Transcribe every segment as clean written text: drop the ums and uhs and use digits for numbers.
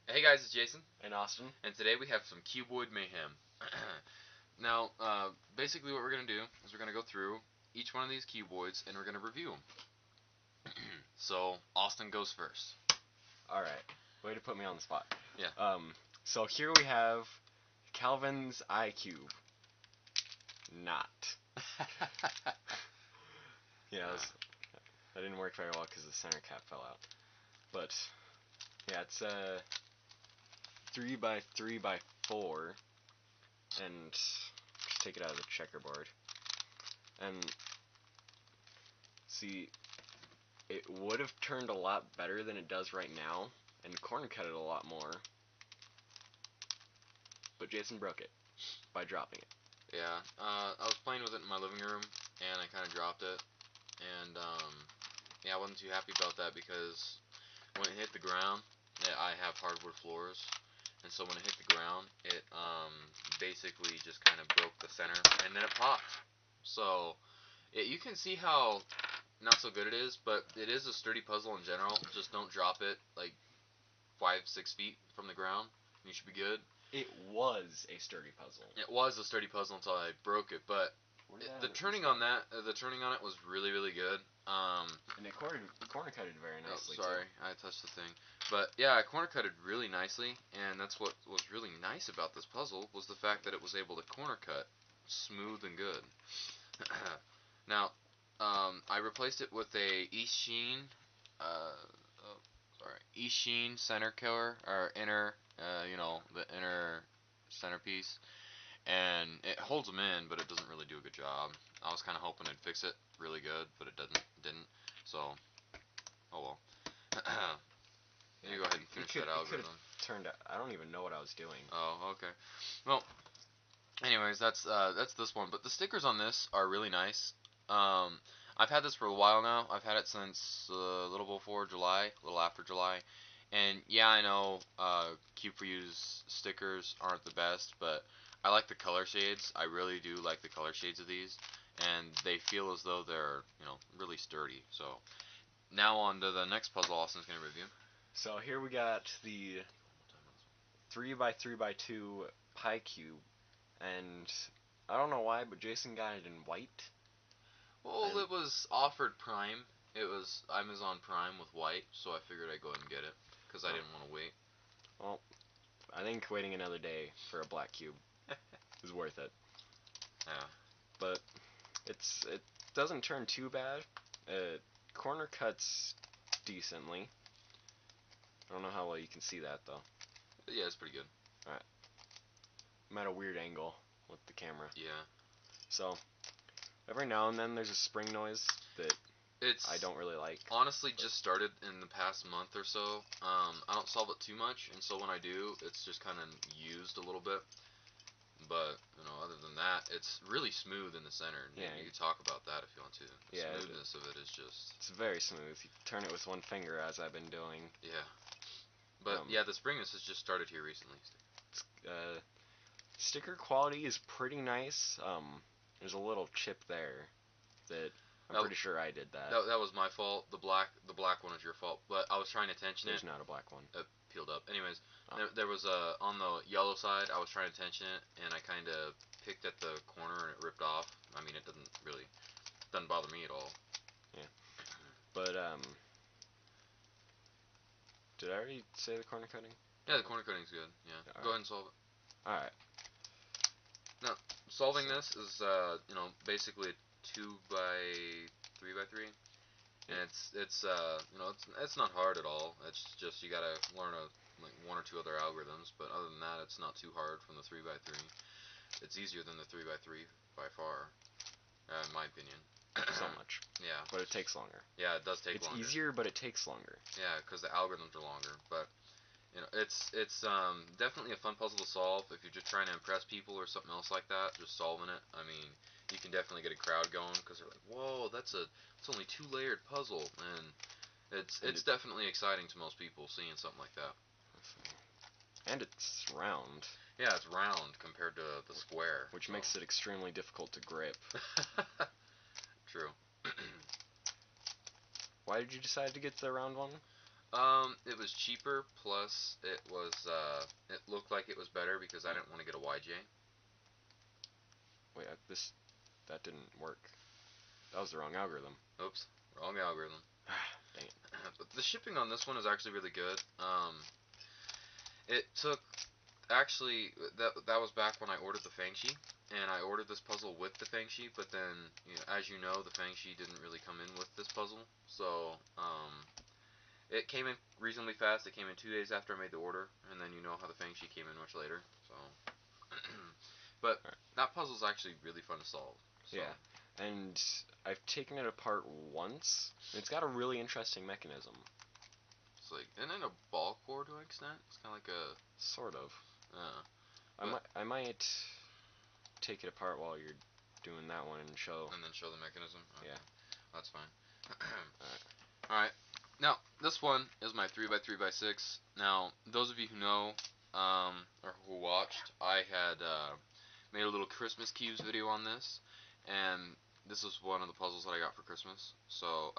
Hey guys, it's Jason, in Austin. and today we have some Cuboid Mayhem. Now, basically what we're going to do is we're going to go through each one of these cuboids and we're going to review them. So, Austin goes first. Alright, way to put me on the spot. Yeah. So here we have Calvin's iCube. Not. Yeah, that didn't work very well because the center cap fell out. But, yeah, it's 3x3x4. And just take it out of the checkerboard. And see, it would have turned a lot better than it does right now, and corner cut it a lot more. But Jason broke it by dropping it. Yeah, I was playing with it in my living room, and I kind of dropped it. And, yeah, I wasn't too happy about that because when it hit the ground, I have hardwood floors. And so when it hit the ground, it basically just kind of broke the center, and then it popped. So you can see how not so good it is, but it is a sturdy puzzle in general. Just don't drop it like 5-6 feet from the ground. You should be good. It was a sturdy puzzle. It was a sturdy puzzle until I broke it, but the turning on it was really, really good. And it corner cutted very nicely. Oh, sorry, I touched the thing. But yeah, I corner cutted really nicely, and that's what was really nice about this puzzle was the fact that it was able to corner cut smooth and good. Now, I replaced it with a Ishin, Ishin center killer or inner, the inner centerpiece, and it holds them in, but it doesn't really do a good job. I was kind of hoping it'd fix it really good, but it didn't. So, oh well. You go ahead and finish that algorithm. Turned out, I don't even know what I was doing. Oh, okay. Well, anyways, that's this one. But the stickers on this are really nice. I've had this for a while now. I've had it since a little before July, a little after July. And yeah, I know Cube4U's stickers aren't the best, but I like the color shades. I really do like the color shades of these, and they feel as though they're really sturdy. So now on to the next puzzle Austin's gonna review. So here we got the 3x3x2 pie cube, and I don't know why, but Jason got it in white. Well, it was offered Prime. It was Amazon Prime with white, so I figured I'd go ahead and get it because I didn't want to wait. Well, I think waiting another day for a black cube is worth it. Yeah. But it doesn't turn too bad. It corner cuts decently. I don't know how well you can see that though. Yeah, it's pretty good. Alright. I'm at a weird angle with the camera. Yeah. So every now and then there's a spring noise that I don't really like. Honestly, just started in the past month or so. I don't solve it too much, and so when I do, it's just kind of used a little bit. But other than that, it's really smooth in the center. Yeah, you can talk about that if you want to. The yeah, smoothness of it is just—it's very smooth. You turn it with one finger, as I've been doing. Yeah. But yeah, the springness has just started here recently. Sticker quality is pretty nice. There's a little chip there that I'm pretty sure I did that. That was my fault. The black one is your fault. But I was trying to tension it. There's not a black one. It peeled up. Anyways, there was on the yellow side. I was trying to tension it, and I kind of picked at the corner, and it ripped off. I mean, it doesn't bother me at all. Yeah. But did I already say the corner cutting? Yeah, the corner cutting's good. Yeah. Go ahead and solve it. All right. Now, solving this is basically a 2x3x3, and it's not hard at all. It's just you gotta learn like one or two other algorithms, but other than that, it's not too hard from the 3x3. It's easier than the 3x3 by far, in my opinion. So much. Yeah. But it takes longer. Yeah, it does take longer. It's easier, but it takes longer. Yeah, because the algorithms are longer, but it's definitely a fun puzzle to solve if you're just trying to impress people or something else like that. Just solving it, I mean, you can definitely get a crowd going because they're like, "Whoa, it's only 2-layered puzzle," and it's definitely exciting to most people seeing something like that. And it's round. Yeah, it's round compared to the square, which makes it extremely difficult to grip. True. Why did you decide to get the round one? It was cheaper, plus it was, it looked like it was better because I didn't want to get a YJ. Wait, that didn't work. That was the wrong algorithm. Oops, wrong algorithm. Dang it. But the shipping on this one is actually really good. It took, actually, that was back when I ordered the Fangshi, and I ordered this puzzle with the Fangshi, but then, as you know, the Fangshi didn't really come in with this puzzle, so, it came in reasonably fast. It came in 2 days after I made the order, and then you know how the Fangshi came in much later, so. But that puzzle's actually really fun to solve. So. Yeah, and I've taken it apart once. It's got a really interesting mechanism. It's like, isn't it a ball core to an extent? It's kind of like a... Sort of. I might take it apart while you're doing that one and show... And then show the mechanism? Okay. Yeah. That's fine. Alright. Now, this one is my 3x3x6. Now, those of you who know, or who watched, I had made a little Christmas cubes video on this, and this is one of the puzzles that I got for Christmas. So,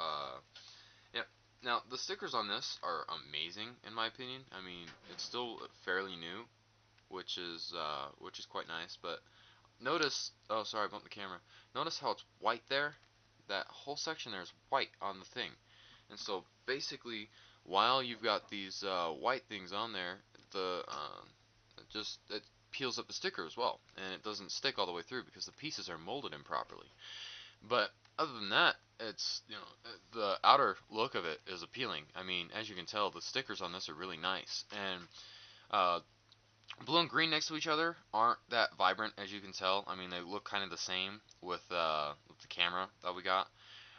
yeah. Now, the stickers on this are amazing, in my opinion. I mean, it's still fairly new, which is quite nice, but notice, oh, sorry, I bumped the camera. Notice how it's white there? That whole section there is white on the thing. And so, basically, while you've got these white things on there, it peels up the sticker as well, and it doesn't stick all the way through because the pieces are molded improperly. But other than that, it's, the outer look of it is appealing. I mean, as you can tell, the stickers on this are really nice, and blue and green next to each other aren't that vibrant, as you can tell. I mean, they look kind of the same with the camera that we got.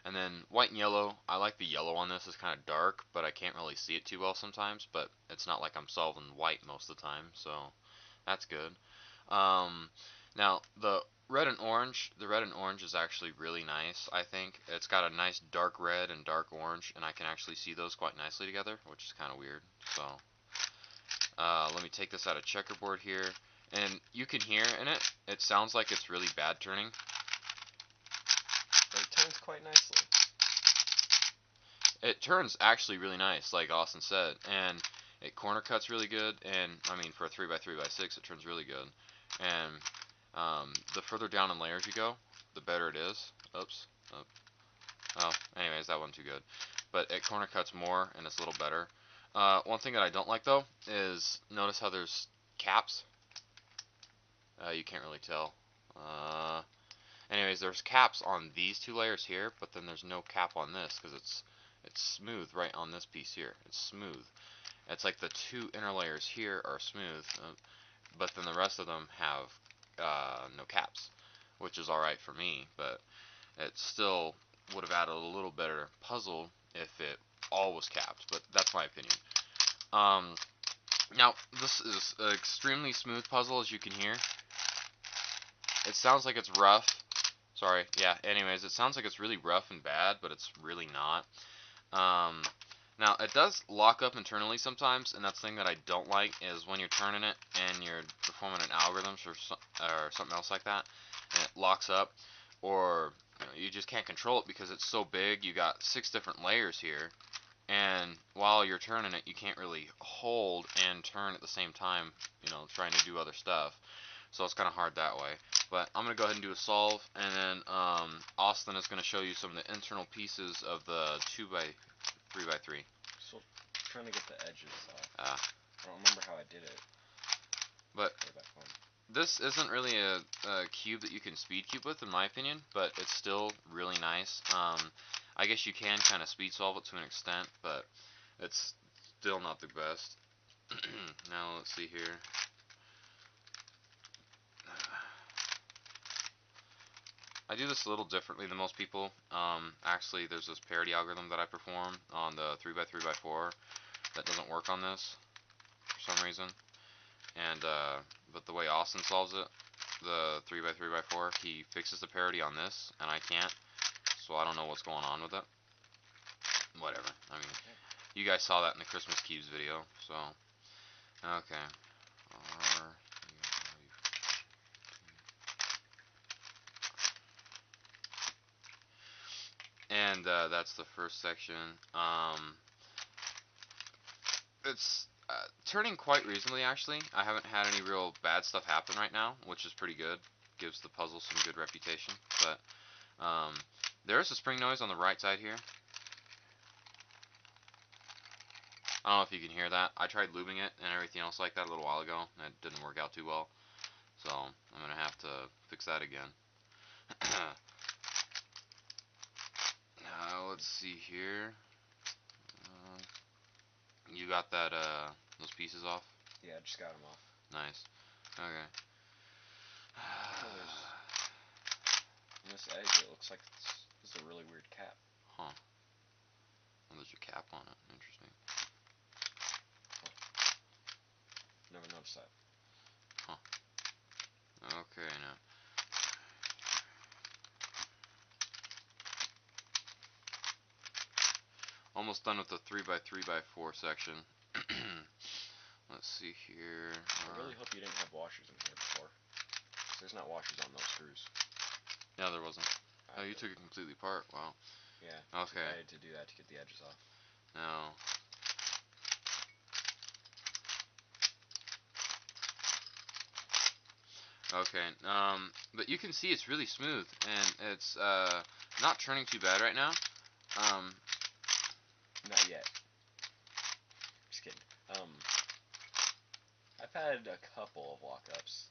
And then white and yellow, I like the yellow on this. It's kind of dark, but I can't really see it too well sometimes. But it's not like I'm solving white most of the time, so that's good. Now, the red and orange is actually really nice, I think. It's got a nice dark red and dark orange, and I can actually see those quite nicely together, which is kind of weird. So, let me take this out of checkerboard here, and you can hear in it, it sounds like it's really bad turning. But it turns quite nicely. It turns actually really nice, like Austin said, and it corner cuts really good, and I mean, for a 3x3x6 it turns really good. And the further down in layers you go, the better it is. Oops. Oh, anyways, that wasn't too good. But it corner cuts more, and it's a little better. One thing that I don't like, though, is notice how there's caps. You can't really tell. Anyways, there's caps on these two layers here, but then there's no cap on this because it's smooth right on this piece here. It's smooth. It's like the two inner layers here are smooth, but then the rest of them have no caps, which is alright for me, but it still would have added a little better puzzle if it all was capped, but that's my opinion. Now, this is an extremely smooth puzzle, as you can hear. It sounds like it's rough. Sorry, yeah, anyways, it sounds like it's really rough and bad, but it's really not. Now, it does lock up internally sometimes, and that's the thing that I don't like, is when you're turning it and you're performing an algorithm or something else like that, and it locks up, or you just can't control it because it's so big. You got 6 different layers here, and while you're turning it, you can't really hold and turn at the same time, trying to do other stuff. So it's kind of hard that way. But I'm going to go ahead and do a solve, and then Austin is going to show you some of the internal pieces of the 2x3x3. Still trying to get the edges off. I don't remember how I did it. But this isn't really a cube that you can speed cube with, in my opinion, but it's still really nice. I guess you can kind of speed solve it to an extent, but it's still not the best. Now let's see here. I do this a little differently than most people. Actually, there's this parity algorithm that I perform on the 3x3x4 that doesn't work on this for some reason. And but the way Austin solves it, the 3x3x4, he fixes the parity on this, and I can't. So I don't know what's going on with it. Whatever. I mean, you guys saw that in the Christmas Cubes video. So okay. And that's the first section. It's turning quite reasonably, actually. I haven't had any real bad stuff happen right now, which is pretty good. Gives the puzzle some good reputation. But there is a spring noise on the right side here. I don't know if you can hear that. I tried lubing it and everything else like that a little while ago, and it didn't work out too well. So I'm going to have to fix that again. Let's see here. You got that those pieces off? Yeah, I just got them off. Nice. Okay. On this edge, it looks like it's a really weird cap. Huh. Well, there's a cap on it. Interesting. Never noticed that. Huh. Okay, now. Almost done with the 3x3x4 section. Let's see here. I really hope you didn't have washers in here before. There's not washers on those screws. Yeah, there wasn't. Oh, you took it completely apart. Wow. Yeah. Okay. I had to do that to get the edges off. Now. Okay. But you can see it's really smooth, and it's not turning too bad right now. Not yet. Just kidding. I've had a couple of walk-ups,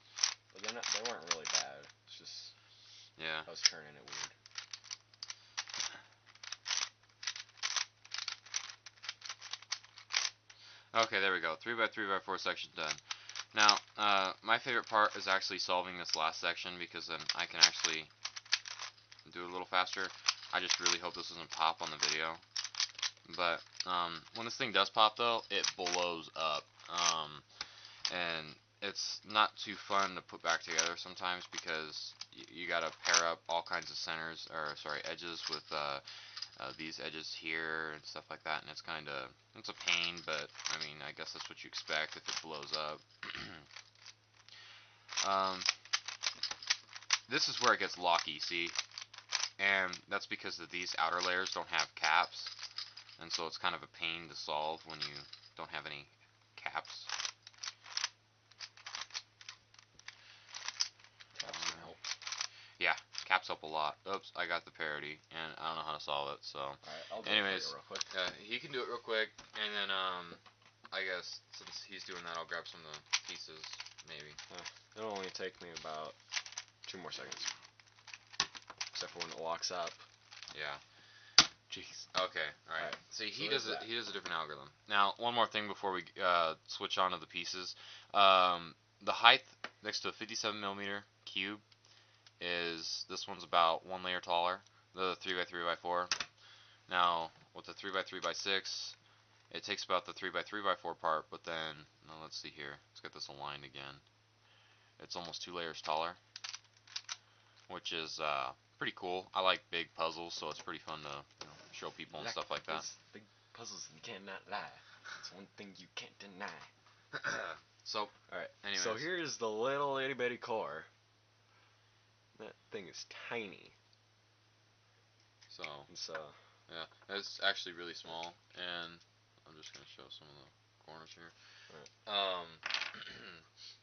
but they weren't really bad. It's just I was turning it weird. Okay, there we go. 3x3x4 section done. Now, my favorite part is actually solving this last section, because then I can actually do it a little faster. I just really hope this doesn't pop on the video. But when this thing does pop, though, it blows up. And it's not too fun to put back together sometimes, because you gotta pair up all kinds of centers, or sorry, edges with these edges here and stuff like that, and it's a pain, but I mean, I guess that's what you expect if it blows up. This is where it gets locky, see? And that's because these outer layers don't have caps, and so it's kind of a pain to solve when you don't have any caps. Caps can help. Yeah, caps help a lot. Oops, I got the parody, and I don't know how to solve it, so. Alright, I'll do Anyways, it real quick. he can do it real quick, and then, I guess, since he's doing that, I'll grab some of the pieces, maybe. It'll only take me about 2 more seconds. Except for when it locks up. Yeah. Jeez. Okay, alright. See, he so does it. He does a different algorithm. Now, one more thing before we switch on to the pieces. The height next to a 57mm cube is, this one's about 1 layer taller. The 3x3x4. Now, with the 3x3x6, it takes about the 3x3x4 part, but then, let's see here. Let's get this aligned again. It's almost 2 layers taller, which is pretty cool. I like big puzzles, so it's pretty fun to show people and stuff like that. Big puzzles and cannot lie. It's one thing you can't deny. So, alright. anyways. So here's the little itty bitty core. That thing is tiny. So, yeah, it's actually really small, and I'm just gonna show some of the corners here. Right.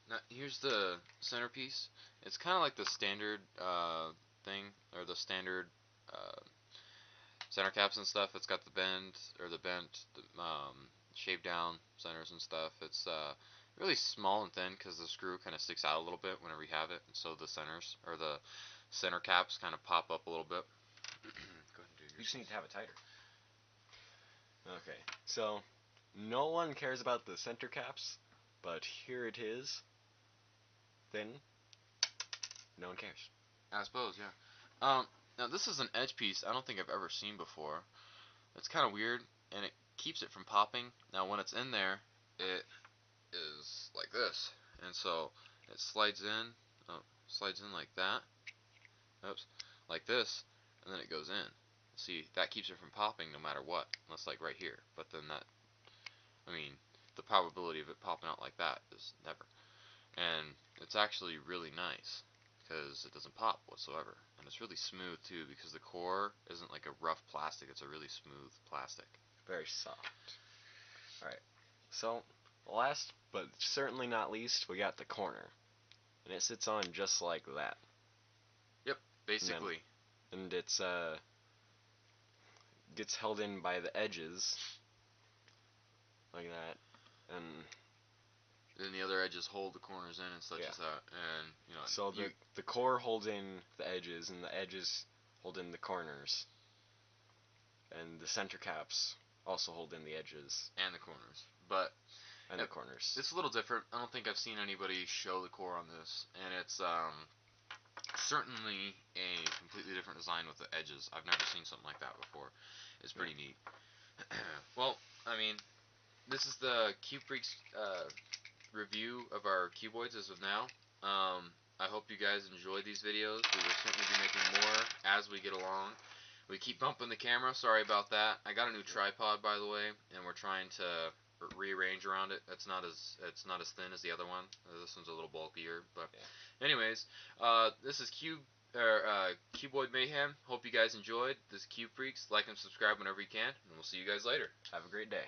Now here's the centerpiece. It's kind of like the standard thing, or the standard center caps and stuff. It's got the bent, shaved down centers and stuff. It's really small and thin, because the screw kind of sticks out a little bit whenever you have it, and so the centers, or the center caps, kind of pop up a little bit. Go ahead and do yours. You just need to have it tighter. Okay, so no one cares about the center caps, but here it is. Thin. No one cares. I suppose, yeah. Now this is an edge piece I don't think I've ever seen before. It's kind of weird, and it keeps it from popping. Now when it's in there, it is like this, and so it slides in like that. Oops, like this, and then it goes in. See, that keeps it from popping no matter what, unless like right here. But then the probability of it popping out like that is never. And it's actually really nice, because it doesn't pop whatsoever, and it's really smooth too, because the core isn't like a rough plastic. It's a really smooth plastic. Very soft. Alright, So, last but certainly not least, we got the corner. And it sits on just like that. Yep, basically. And it's gets held in by the edges like that. And then the other edges hold the corners in and such Yeah. as that. And, you know, so the core holds in the edges, and the edges hold in the corners. And the center caps also hold in the edges and the corners. But and the corners. it's a little different. I don't think I've seen anybody show the core on this, and it's certainly a completely different design with the edges. I've never seen something like that before. It's pretty neat. Well, I mean, this is the Cube Freaks review of our cuboids as of now. I hope you guys enjoy these videos. We will certainly be making more as we get along. We keep bumping the camera. Sorry about that. I got a new tripod, by the way, and we're trying to rearrange around it. It's not as thin as the other one. This one's a little bulkier, but anyways, this is Cuboid Mayhem. Hope you guys enjoyed this Cube Freaks. Like and subscribe whenever you can, and we'll see you guys later. Have a great day.